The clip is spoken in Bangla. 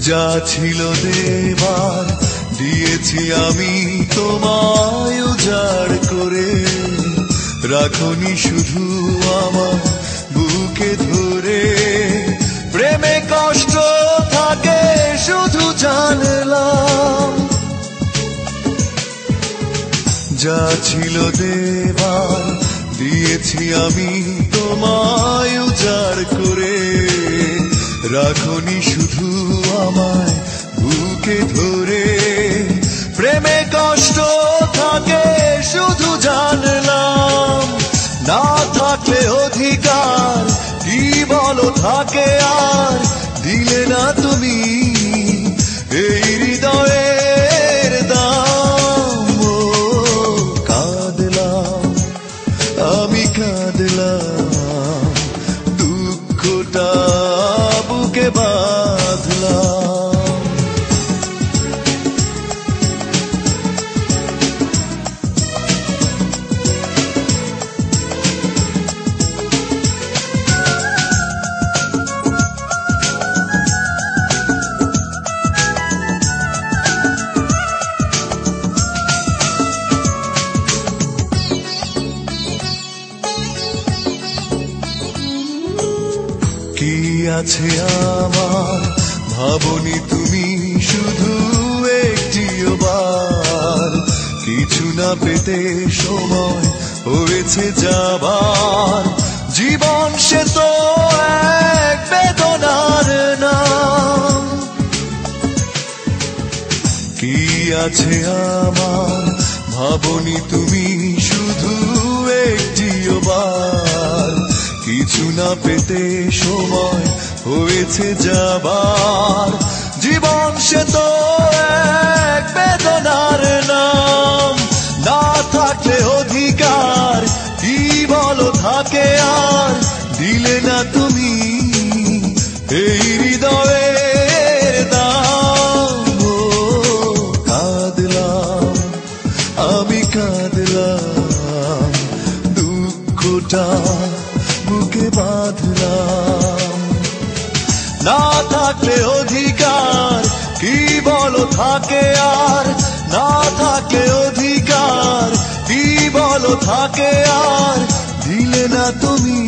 যা ছিল দেবার দিয়েছি আমি তোমায় উজাড় করে, রাখনি শুধু আমার বুকে ধরে। প্রেমে কষ্ট থাকে শুধু জানলাম, যা ছিল দেবার দিয়েছি আমি তোমায় উজাড় করে, রাখনি শুধু আমায় বুকে ধরে। প্রেমে কষ্ট থাকে শুধু জানলাম, না থাকলে অধিকার কি বলো থাকে আর, দিলে না তুমি এই হৃদয়ের দাম। ও কাঁদলাম, আমি কাঁদলাম, দুঃখটা বুকে বাঁধলাম। কি আছে আমার ভাবনি তুমি শুধু একটিও বার, কিছু না পেতে সময় হয়েছে যাবার। জীবন সে তো এক বেদনার নাম, কি আছে আমার ভাবনি তুমি শুধু একটিও বার, কিছু না পেতে সময় হয়েছে যাবার। জীবন সে তো এক বেদনার নাম, না থাকলে অধিকার কি বলো থাকে আর, দিলে না তুমি এই হৃদয়ের দাম। ও কাঁদলাম, আমি কাঁদলাম, দুঃখটা বুকে বাঁধলাম। না থাকলে অধিকার কি বলো থাকে আর, না থাকলে অধিকার কি বলো থাকে আর, দিলে না তুমি